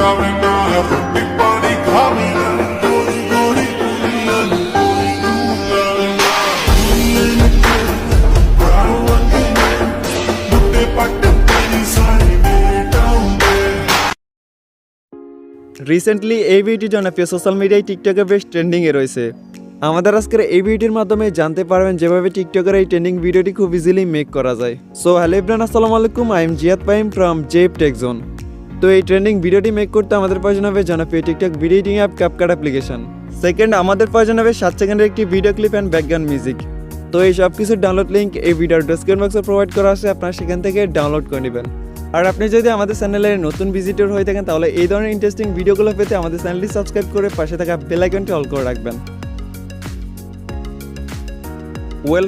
जावे ना है रोटी पानी खावी ना गोरी गोरी दुनिया गोरी दुनिया प्राणों अंगे मुट्टे पट्टे तेरी सारी मेरे टाउन রিসেন্টলি এই ভিডিওটি জনপ্রিয় সোশ্যাল মিডিয়ায় টিকটকে বেশ ট্রেন্ডিংয়ে রয়েছে। আমাদের আজকের এই ভিডিওর মাধ্যমে জানতে পারবেন যেভাবে টিকটকের এই ট্রেন্ডিং ভিডিওটি খুব ইজিলি মেক করা যায়। সো হ্যালো এভরিওয়ান, আসসালামু আলাইকুম, আই এম 𝐠𝐲𝐿 ফ্রম 𝐠𝐵 তো এই ট্রেন্ডিং ভিডিওটি মেক করতে আমাদের প্রয়োজন হবে জনপ্রিয় TikTok video editing app CapCut application. Second, আমাদের প্রয়োজন হবে 7 সেকেন্ডের একটি video clip and background music. তো এই সব কিছুর ডাউনলোড লিঙ্ক এই ভিডিওর ডেসক্রিপশন বক্সে প্রোভাইড করা আছে, আপনারা সেখান থেকে ডাউনলোড করে নেবেন। আর আপনি যদি আমাদের চ্যানেলের নতুন ভিজিটর হয়ে থাকেন তাহলে এই ধরনের ইন্টারেস্টিং ভিডিওগুলো পেতে আমাদের চ্যানেলটি সাবস্ক্রাইব করে পাশে থাকা বেল আইকনটি অল করে রাখবেন।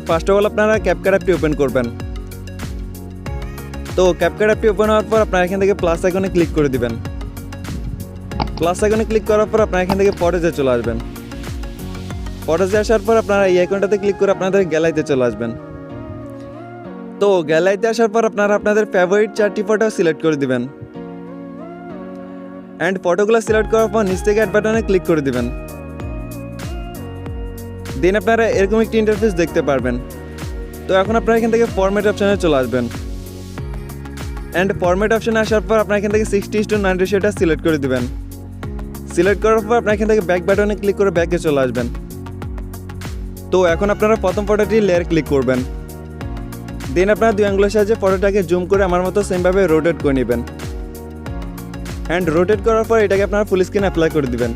ফার্স্ট অফ অল আপনারা ক্যাপকাট অ্যাপটি ওপেন করবেন। তো ক্যাপকাট অ্যাপটি ওপেন হওয়ার পর আপনারা এখান থেকে প্লাস আইকনে ক্লিক করে দিবেন। প্লাস আইকনে ক্লিক করার পর আপনারা এখান থেকে ফটোজে চলে আসবেন। ফটোজে আসার পর আপনারা এই আইকনটাতে ক্লিক করে আপনাদের গ্যালারিতে চলে আসবেন। তো গ্যালারিতে আসার পর আপনারা আপনাদের ফেভারিট 4টি ফটো সিলেক্ট করে দিবেন অ্যান্ড ফটোগুলো সিলেক্ট করার পর নিচ থেকে অ্যাড বাটনে ক্লিক করে দিবেন। দেন আপনারা এরকম একটি ইন্টারফেস দেখতে পারবেন। তো এখন আপনারা এখান থেকে ফরম্যাট অপশনে চলে আসবেন অ্যান্ড ফরম্যাট অপশনে আসার পর আপনারা এখান থেকে 60:9 রেশিওটা সিলেক্ট করে দিবেন। সিলেক্ট করার পর আপনারা এখান থেকে ব্যাক বাটনে ক্লিক করে ব্যাকে চলে আসবেন। তো এখন আপনারা প্রথম ফটোটি লেয়ার ক্লিক করবেন। দেন আপনারা 2 আঙ্গুলের সাহায্যে ফটোটাকে জুম করে আমার মতো সেমভাবে রোটেট করে নেবেন অ্যান্ড রোটেট করার পর এটাকে আপনারা ফুল স্ক্রিন অ্যাপ্লাই করে দিবেন।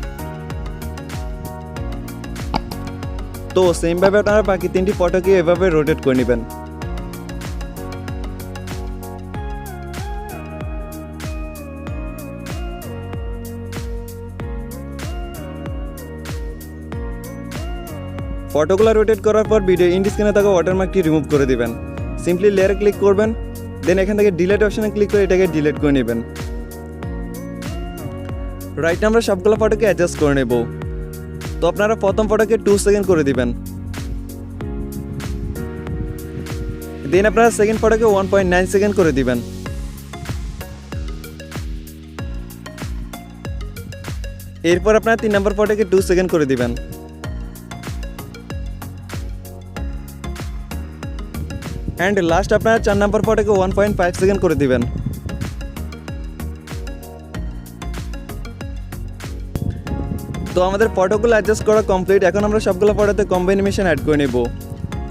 তো সেমভাবে আপনারা বাকি 3টি ফটোকে এভাবে রোটেট করে নেবেন। ফটোগুলো রোটেট করার পর ভিডিও ইন্ড স্ক্রিনে থাকা ওয়াটারমার্কটি রিমুভ করে দিবেন। সিম্পলি লেয়ারে ক্লিক করবেন, দেন এখান থেকে ডিলিট অপশনে ক্লিক করে এটাকে ডিলিট করে নেবেন। রাইট আমরা সবগুলো ফটোকে অ্যাডজাস্ট করে নেব। তো আপনারা প্রথম ফটোকে 2 সেকেন্ড করে দিবেন। দেন আপনারা সেকেন্ড ফটোকে 1.9 সেকেন্ড করে দিবেন। এরপর আপনারা 3 নম্বর ফটোকে 2 সেকেন্ড করে দিবেন। অ্যান্ড লাস্ট আপনারা 4 নম্বর ফটোকে 1.5 সেকেন্ড করে দিবেন। তো আমাদের ফটোগুলো অ্যাডজাস্ট করা কমপ্লিট। এখন আমরা সবগুলো ফটোতে কম্বো অ্যানিমেশন অ্যাড করে নেব।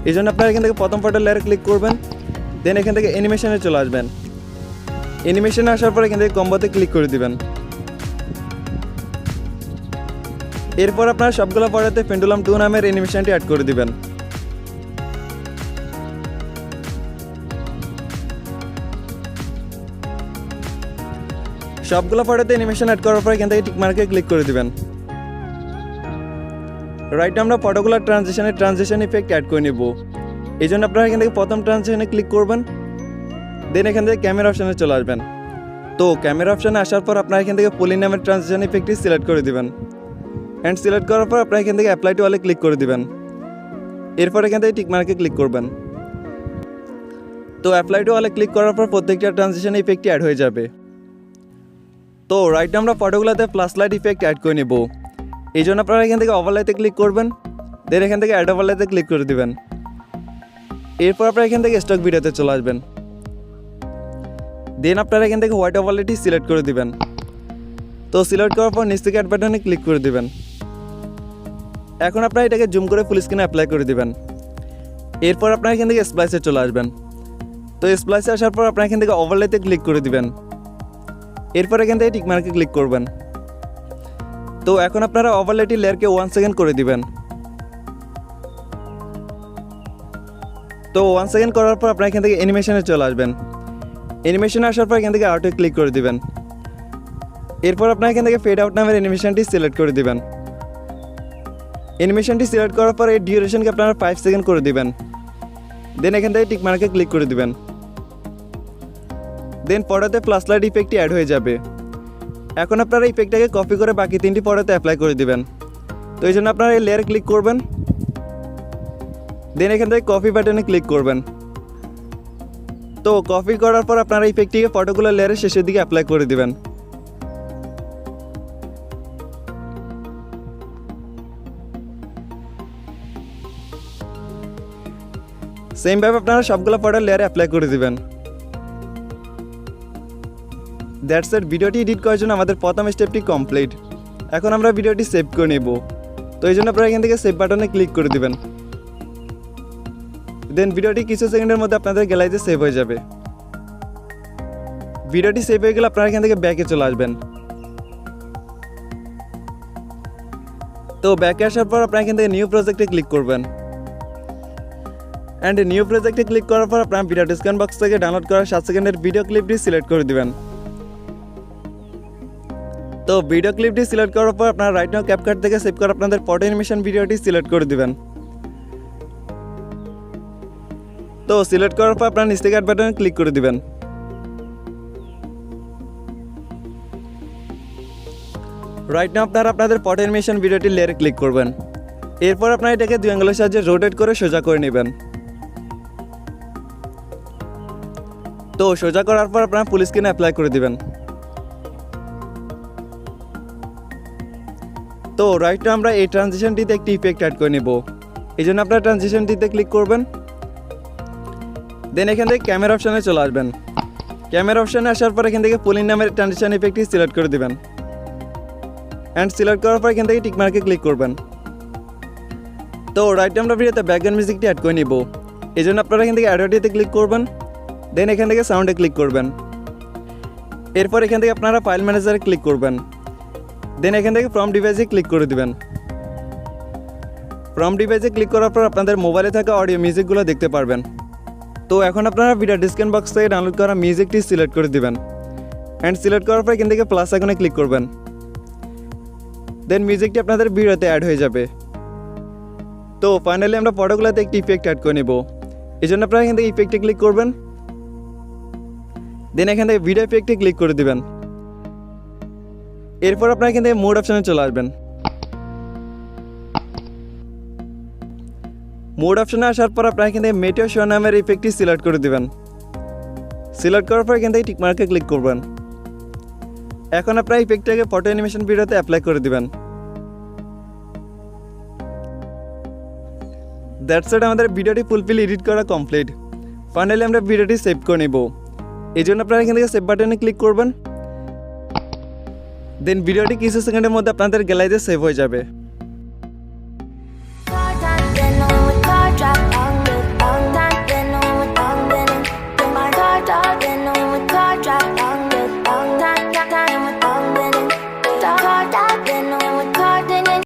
এই জন্য আপনারা এখান থেকে প্রথম ফটো লেয়ারে ক্লিক করবেন, দেন এখান থেকে অ্যানিমেশনে চলে আসবেন। অ্যানিমেশনে আসার পর এখান থেকে কম্বোতে ক্লিক করে দিবেন। এরপর আপনারা সবগুলো ফটোতে পেন্ডুলাম 2 নামের অ্যানিমেশনটি অ্যাড করে দিবেন। সবগুলো ফটোতে অ্যানিমেশন অ্যাড করার পর এখান থেকে টিক মার্কে ক্লিক করে দিবেন। রাইট আমরা ফটোগুলোর ট্রানজিশন ইফেক্ট অ্যাড করে নেব। এই জন্য আপনারা এখান থেকে প্রথম ট্রানজিশনে ক্লিক করবেন, দেন এখান থেকে ক্যামেরা অপশনে চলে আসবেন। তো ক্যামেরা অপশনে আসার পর আপনারা এখান থেকে পলি নামের ট্রানজিশন ইফেক্টটি সিলেক্ট করে দিবেন অ্যান্ড সিলেক্ট করার পর আপনারা এখান থেকে অ্যাপ্লাই টু অলে ক্লিক করে দিবেন। এরপর এখান থেকে টিক মার্কে ক্লিক করবেন। তো অ্যাপ্লাই টু অলে ক্লিক করার পর প্রত্যেকটা ট্রানজিশন ইফেক্টটি অ্যাড হয়ে যাবে। তো রাইট আমরা ফটোগুলোতে প্লাস লাইট ইফেক্ট অ্যাড করে নেব। এই জন্য আপনারা এখান থেকে ওভারলাইতে ক্লিক করবেন, দেন এখান থেকে অ্যাড ওভারলাইতে ক্লিক করে দিবেন। এরপর আপনারা এখান থেকে স্টক ভিডিওতে চলে আসবেন। দেন আপনারা এখান থেকে হোয়াইট ওভারলাইটি সিলেক্ট করে দিবেন। তো সিলেক্ট করার পর নিচ থেকে অ্যাড বাটনে ক্লিক করে দিবেন। এখন আপনারা এটাকে জুম করে ফুল স্ক্রিনে অ্যাপ্লাই করে দিবেন। এরপর আপনারা এখান থেকে স্প্লাইসে চলে আসবেন। তো স্প্লাইসে আসার পর আপনারা এখান থেকে ওভারলাইতে ক্লিক করে দিবেন। এরপর এখান থেকে টিক মার্কে ক্লিক করবেন। তো এখন আপনারা ওভারলাইটি লেয়ারকে 1 সেকেন্ড করে দিবেন। তো 1 সেকেন্ড করার পর আপনারা এখান থেকে অ্যানিমেশনে চলে আসবেন। অ্যানিমেশনে আসার পর এখান থেকে আউটে ক্লিক করে দিবেন। এরপর আপনারা এখান থেকে ফেড আউট নামের অ্যানিমেশনটি সিলেক্ট করে দিবেন। অ্যানিমেশনটি সিলেক্ট করার পর এই ডিউরেশনকে আপনারা 5 সেকেন্ড করে দিবেন। দেন এখান থেকে টিক মার্কে ক্লিক করে দিবেন। দেন ফটোতে প্লাস লাইট ইফেক্টটি অ্যাড হয়ে যাবে। এখন আপনারা ইফেক্টটাকে কপি করে বাকি 3টি ফটোতে অ্যাপ্লাই করে দিবেন। তো এই জন্য আপনারা এই লেয়ারে ক্লিক করবেন, দেন এখান থেকে কপি বাটনে ক্লিক করবেন। তো কপি করার পর আপনারা ইফেক্টটিকে ফটোগুলো লেয়ারের শেষের দিকে অ্যাপ্লাই করে দিবেন। সেমভাবে আপনারা সবগুলো ফটো লেয়ারে অ্যাপ্লাই করে দিবেন। দ্যাটস ইট, ভিডিওটি এডিট করার জন্য আমাদের প্রথম স্টেপটি কমপ্লিট। এখন আমরা ভিডিওটি সেভ করে নেব। তো এই জন্য আপনারা এখান থেকে সেভ বাটনে ক্লিক করে দিবেন। দেন ভিডিওটি কিছু সেকেন্ডের মধ্যে আপনাদের গ্যালারিতে সেভ হয়ে যাবে। ভিডিওটি সেভ হয়ে গেলে আপনারা এখান থেকে ব্যাকে চলে আসবেন। তো ব্যাকে আসার পর আপনারা এখান থেকে নিউ প্রজেক্টে ক্লিক করবেন। অ্যান্ড নিউ প্রজেক্টে ক্লিক করার পর আপনারা ভিডিও ডিসক্রিপশন বক্স থেকে ডাউনলোড করা 7 সেকেন্ডের ভিডিও ক্লিপটি সিলেক্ট করে দিবেন। তো ভিডিও ক্লিপটি সিলেক্ট করার পর আপনারা রাইট নাও ক্যাপকাট থেকে সেভ করা আপনাদের ফটো অ্যানিমেশন ভিডিওটি সিলেক্ট করে দিবেন। তো সিলেক্ট করার পর আপনারা নিচ থেকে অ্যাড বাটনে ক্লিক করে দিবেন। রাইট নাও আপনারা আপনাদের ফটো অ্যানিমেশন ভিডিওটি লেয়ারে ক্লিক করবেন। এরপর আপনারা এটাকে 2 আঙ্গুলের সাহায্যে রোটেট করে সোজা করে নেবেন। তো সোজা করার পর আপনারা ফুল স্ক্রিনে অ্যাপ্লাই করে দিবেন। তো রাইট নাও আমরা এই ট্রানজিশনটিতে একটি ইফেক্ট অ্যাড করে নেব। এই জন্য আপনারা ট্রানজিশনটিতে ক্লিক করবেন। দেন এখান থেকে ক্যামেরা অপশানে চলে আসবেন। ক্যামেরা অপশানে আসার পর এখান থেকে পুলিং নামের ট্রানজিশন ইফেক্টটি সিলেক্ট করে দিবেন। অ্যান্ড সিলেক্ট করার পর এখান থেকে টিক মার্কে ক্লিক করবেন। তো রাইট নাও আমরা ভিডিওতে ব্যাকগ্রাউন্ড মিউজিকটি অ্যাড করে নিব। এই জন্য আপনারা এখান থেকে অ্যাডোটিতে ক্লিক করবেন। দেন এখান থেকে সাউন্ডে ক্লিক করবেন। এরপর এখান থেকে আপনারা ফাইল ম্যানেজারে ক্লিক করবেন। দেন এখান থেকে ফ্রম ডিভাইসে ক্লিক করে দিবেন। ফ্রম ডিভাইসে ক্লিক করার পর আপনাদের মোবাইলে থাকা অডিও মিউজিকগুলো দেখতে পারবেন। তো এখন আপনারা ভিডিও ডিসক্রিপশন বক্স থেকে ডাউনলোড করা মিউজিকটি সিলেক্ট করে দিবেন। অ্যান্ড সিলেক্ট করার পর এখান থেকে প্লাস আইকনে ক্লিক করবেন। দেন মিউজিকটি আপনাদের ভিডিওতে অ্যাড হয়ে যাবে। তো ফাইনালি আমরা ফটোগুলোতে একটি ইফেক্ট অ্যাড করে নেব। এই জন্য আপনারা এখান থেকে ইফেক্টে ক্লিক করবেন। দেন এখান থেকে ভিডিও ইফেক্টে ক্লিক করে দিবেন। এরপর আপনারা এখান থেকে মোড অপশানে চলে আসবেন। মোড অপশানে আসার পর আপনারা এখান থেকে মেটিও শো নামের ইফেক্টটি সিলেক্ট করে দিবেন। সিলেক্ট করার পর এখান থেকে টিক মার্কে ক্লিক করবেন। এখন আপনারা ইফেক্টটাকে ফটো অ্যানিমেশন ভিডিওতে অ্যাপ্লাই করে দিবেন। দ্যাটস ইট, আমাদের ভিডিওটি ফুলফিল এডিট করা কমপ্লিট। ফাইনালি আমরা ভিডিওটি সেভ করে নেব। এই জন্য আপনারা এখান থেকে সেভ বাটনে ক্লিক করবেন। দেন ভিডিওটি কিছু সেকেন্ডের মধ্যে আপনাদের গ্যালারিতে সেভ হয়ে যাবে।